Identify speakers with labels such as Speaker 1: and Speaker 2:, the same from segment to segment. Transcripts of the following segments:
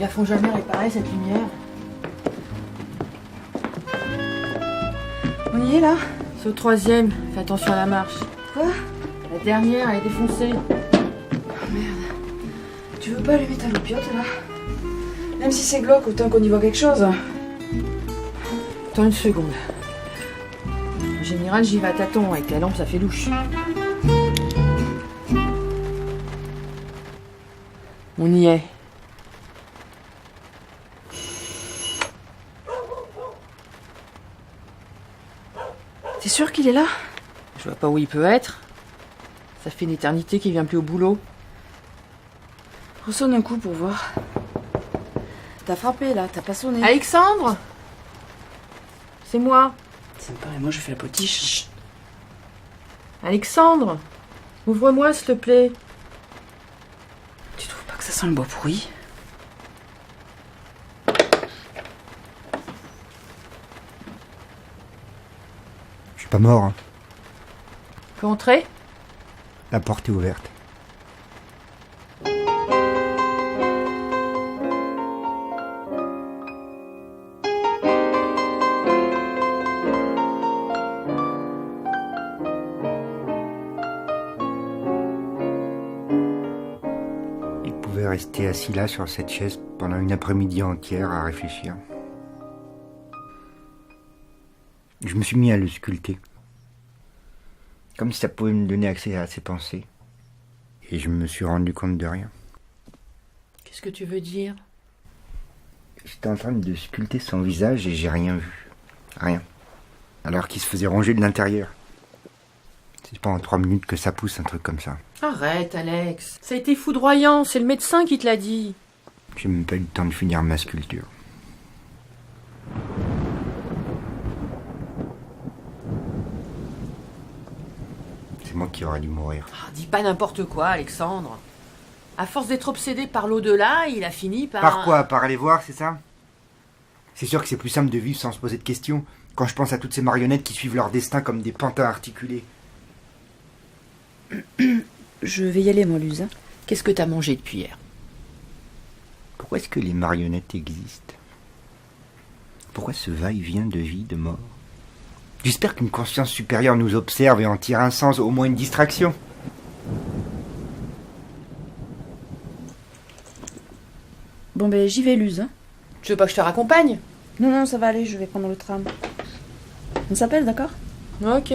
Speaker 1: la font jamais réparer, cette lumière.
Speaker 2: On y est là?
Speaker 1: C'est au 3e, fais attention à la marche.
Speaker 2: Quoi?
Speaker 1: La dernière, elle est défoncée.
Speaker 2: Oh merde. Tu veux pas allumer ta loupiote là? Même si c'est glauque, autant qu'on y voit quelque chose.
Speaker 1: Attends une seconde. En général, j'y vais à tâtons, avec la lampe ça fait louche. On y est.
Speaker 2: T'es sûr qu'il est là?
Speaker 1: Je vois pas où il peut être. Ça fait une éternité qu'il vient plus au boulot.
Speaker 2: Ressonne un coup pour voir. T'as frappé là, t'as pas sonné.
Speaker 1: Alexandre! C'est moi.
Speaker 2: C'est pareil, moi je fais la potiche. Chut.
Speaker 1: Alexandre! Ouvre-moi s'il te plaît.
Speaker 2: Tu trouves pas que ça sent le bois pourri?
Speaker 3: Je suis pas mort, hein.
Speaker 1: Peux entrer?
Speaker 3: La porte est ouverte. Il pouvait rester assis là sur cette chaise pendant une après-midi entière à réfléchir. Je me suis mis à le sculpter. Comme si ça pouvait me donner accès à ses pensées. Et je me suis rendu compte de rien.
Speaker 1: Qu'est-ce que tu veux dire?
Speaker 3: J'étais en train de sculpter son visage et j'ai rien vu. Rien. Alors qu'il se faisait ronger de l'intérieur. C'est pas en 3 minutes que ça pousse, un truc comme ça.
Speaker 1: Arrête, Alex. Ça a été foudroyant, c'est le médecin qui te l'a dit.
Speaker 3: J'ai même pas eu le temps de finir ma sculpture. C'est moi qui aurais dû mourir.
Speaker 1: Ah, dis pas n'importe quoi, Alexandre. À force d'être obsédé par l'au-delà, il a fini par...
Speaker 3: Par quoi? Par aller voir, c'est ça? C'est sûr que c'est plus simple de vivre sans se poser de questions, quand je pense à toutes ces marionnettes qui suivent leur destin comme des pantins articulés.
Speaker 2: Je vais y aller, moi, Luz.
Speaker 1: Qu'est-ce que t'as mangé depuis hier?
Speaker 3: Pourquoi est-ce que les marionnettes existent? Pourquoi ce va-et-vient de vie, de mort? J'espère qu'une conscience supérieure nous observe et en tire un sens, au moins une distraction.
Speaker 2: Bon, ben, j'y vais, Luz.
Speaker 1: Tu veux pas que je te raccompagne?
Speaker 2: Non, non, ça va aller, je vais prendre le tram. On s'appelle, d'accord?
Speaker 1: Ok.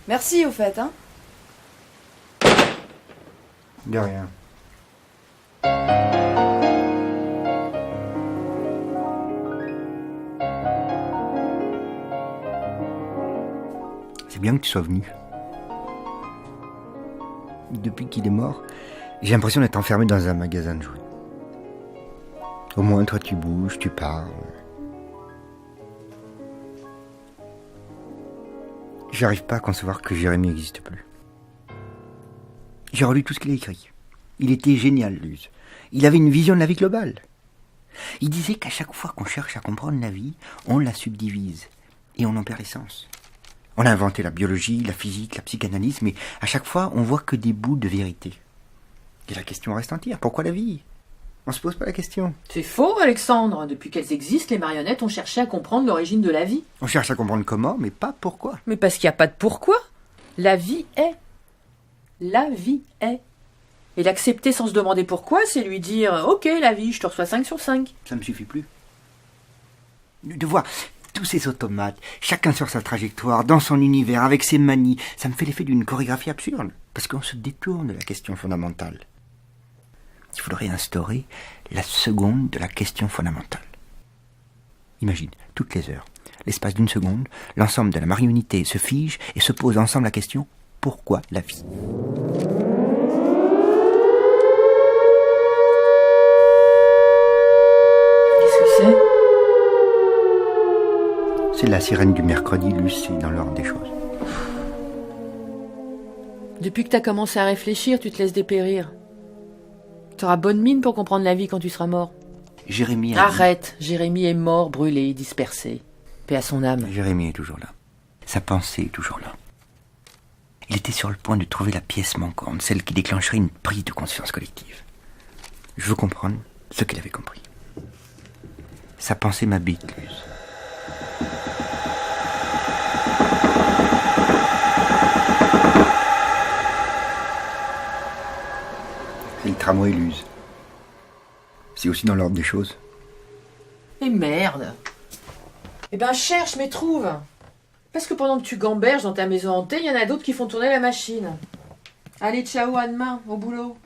Speaker 2: Merci, au fait, hein?
Speaker 3: De rien. C'est bien que tu sois venu. Depuis qu'il est mort, j'ai l'impression d'être enfermé dans un magasin de jouets. Au moins, toi, tu bouges, tu parles. J'arrive pas à concevoir que Jérémy n'existe plus. J'ai relu tout ce qu'il a écrit. Il était génial, Luz. Il avait une vision de la vie globale. Il disait qu'à chaque fois qu'on cherche à comprendre la vie, on la subdivise et on en perd l'essence. On a inventé la biologie, la physique, la psychanalyse, mais à chaque fois, on voit que des bouts de vérité. Et la question reste entière. Pourquoi la vie? On se pose pas la question.
Speaker 1: C'est faux, Alexandre. Depuis qu'elles existent, les marionnettes ont cherché à comprendre l'origine de la vie.
Speaker 3: On cherche à comprendre comment, mais pas pourquoi.
Speaker 1: Mais parce qu'il n'y a pas de pourquoi. La vie est. La vie est. Et l'accepter sans se demander pourquoi, c'est lui dire « Ok, la vie, je te reçois 5 sur 5. »
Speaker 3: Ça me suffit plus. De voir tous ces automates, chacun sur sa trajectoire, dans son univers, avec ses manies, ça me fait l'effet d'une chorégraphie absurde, parce qu'on se détourne de la question fondamentale. Il faudrait instaurer la seconde de la question fondamentale. Imagine, toutes les heures, l'espace d'une seconde, l'ensemble de la marionnité se fige et se pose ensemble la question « Pourquoi la vie ?»
Speaker 1: Qu'est-ce que c'est?
Speaker 3: C'est la sirène du mercredi, Luce, c'est dans l'ordre des choses.
Speaker 1: Depuis que t'as commencé à réfléchir, tu te laisses dépérir. T'auras bonne mine pour comprendre la vie quand tu seras mort.
Speaker 3: Jérémy a
Speaker 1: Arrête, Jérémy est mort, brûlé, dispersé. Paix à son âme.
Speaker 3: Jérémy est toujours là. Sa pensée est toujours là. Il était sur le point de trouver la pièce manquante, celle qui déclencherait une prise de conscience collective. Je veux comprendre ce qu'il avait compris. Sa pensée m'habite, Luz. C'est le tramway, Luz. C'est aussi dans l'ordre des choses.
Speaker 1: Et merde. Eh ben cherche, mais trouve. Parce que pendant que tu gamberges dans ta maison hantée, il y en a d'autres qui font tourner la machine. Allez, ciao, à demain, au boulot.